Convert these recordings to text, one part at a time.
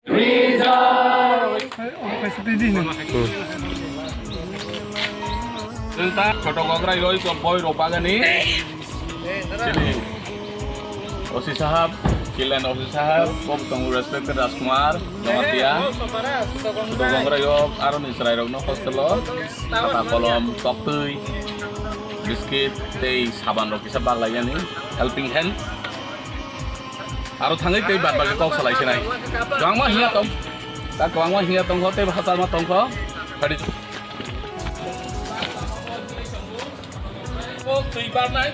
Tentang Choto gongrai loi boy ropaga ni. Sini. Osi sahab, Killa and Osi sahab, Prof tunggu respected Raskumar, Jamatia. Choto gongrai yo aron Israel no hostel lo. Kata kolom toktuy, biscuit, tei saban ro kisa bag lagi ni, helping hand. Aro thangai tei bad bag kok salai sinai. Jang ma hinga tong. Ta kwang ma hinga tong ko tei bahasa ma tong ko. Kadi tùy ban này,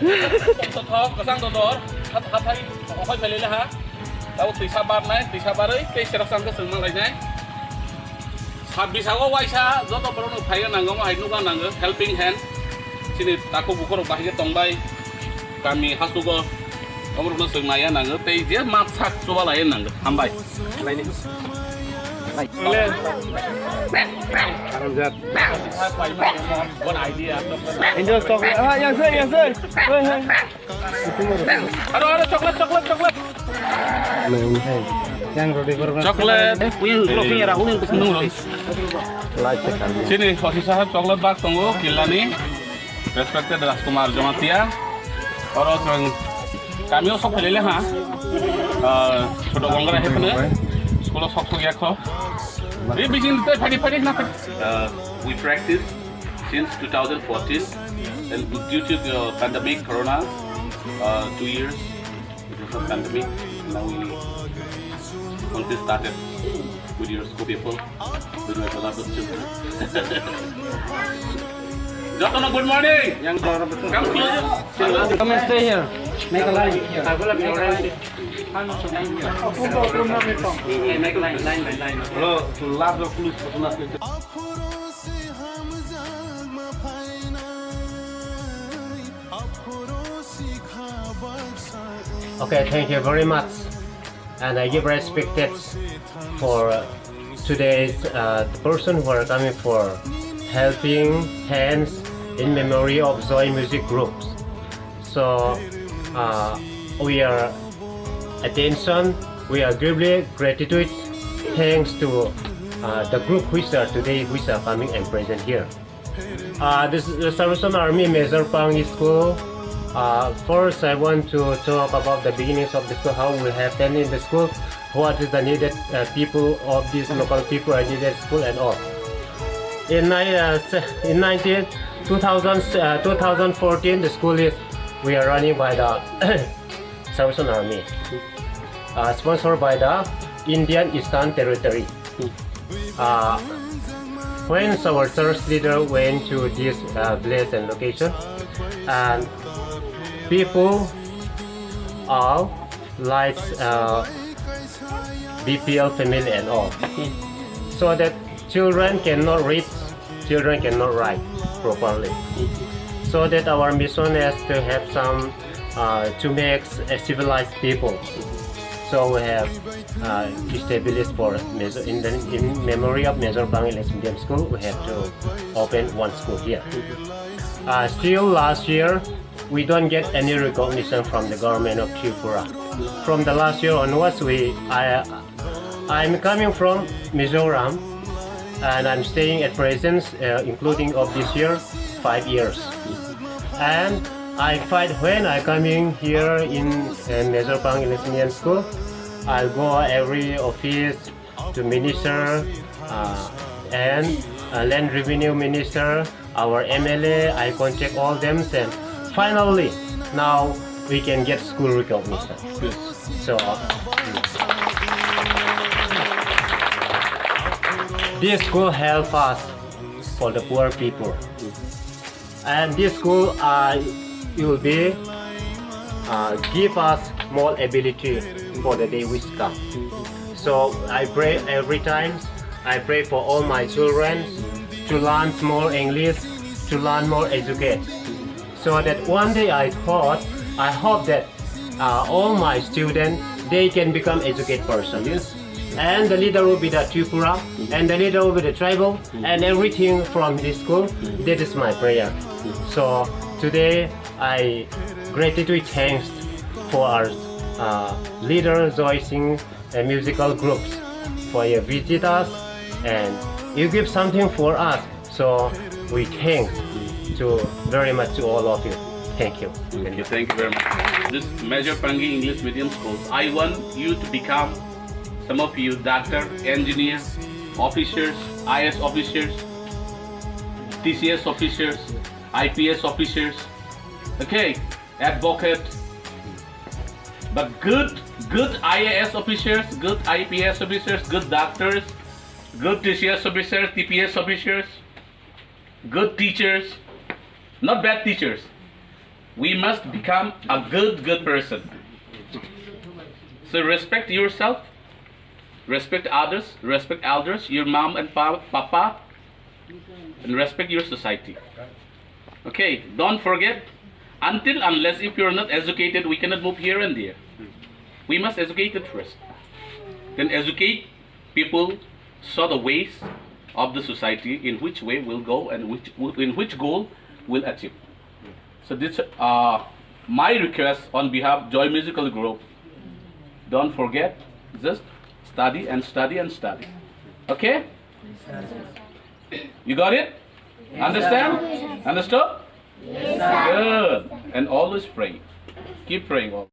tụt thọ, cái sang tụt thọ, hấp hay, họ phải lấy ha. Tahu tùy sa ban này, tùy sa ban ấy, cái serap sang cái sừng mang lại này. Habis aku waisa, joto perlu phải cái nanggung, hay nuga nanggung, helping hand. Sini aku buku rumah cái tong bay, kami hasugo, kamu rumah sừng maya nanggung, tei dia masak coba lain nanggung, hambai. Lain ini. Lên. Aramjat. One idea. Enjoy chocolate. Ah, yes sir, yes sir. Ada coklat. Yang roti korban. Coklat. Punya Rahul yang pesenung loh. Sini, Osi sahab coklat bag tunggu Killa nih. Respected Raskumar Jamatia. Orang kami sok pelele ha. Choto gongrai hepne. Sekolah sok ya kok. We practice since 2014, and due to the pandemic, Corona, 2 years because of pandemic. Now we only started with your school people. We have a lot of children. Joto, good morning. Come closer. Come and stay here. Make a line. I will make a line. Make a line. Hello, to love the clues for nothing. Okay, thank you very much, and I give respect for today's the person who are coming for helping hands in memory of Joy music groups. So we are attention, we are grateful, gratitude, thanks to the group which are today which are coming and present here. This is the Salvation Army Major Pungi School. First, I want to talk about the beginnings of the school, how we happen in the school, what is the needed people of these local people are needed school and all. In 2014, the school we are running by the Salvation Army, sponsored by the Indian Eastern Territory. When our church leader went to this place and location, and people are like BPL family and all, so that children cannot read, children cannot write properly. So that our mission is to have some to make civilized people. So we have established for in memory of Major Bangladesh Medium School. We have to open one school here. Still last year, we don't get any recognition from the government of Tripura. From the last year onwards, I'm coming from Mizoram, and I'm staying at present, including of this year, 5 years. And I find when I coming here in Major Bangladesh Medium School, I go every office to minister and land revenue minister, our MLA. I contact all them, and finally now we can get school recognition. So this school help us for the poor people, and this school will be give us more ability for the day which come. So I pray every time. I pray for all my children to learn more English, to learn more educate, so that one day I hope that all my students they can become educated persons. And the leader will be the Tripura, and the leader will be the tribal, and everything from this school. That is my prayer. So today I gratitude thanks for our leader voicing musical groups for your visit us, and you give something for us. So we thanks to very much to all of you. Thank you. Thank you very much. This major Pungi English medium schools, I want you to become, some of you, doctor, engineer, officers, IS officers, TCS officers, IPS officers, okay, advocate, but good IAS officers, good IPS officers, good doctors, good TCS officers, TPS officers, good teachers, not bad teachers. We must become a good person. So respect yourself, respect others, respect elders, your mom and papa, and respect your society. Okay, don't forget, unless if you're not educated, we cannot move here and there. We must educate it first. Then educate people, so the ways of the society, in which way we'll go and in which goal we'll achieve. So this my request on behalf of Joy Musical Group. Don't forget, just study and study and study. Okay? You got it? Understand? Understood? Yes, sir. Good. And always pray. Keep praying.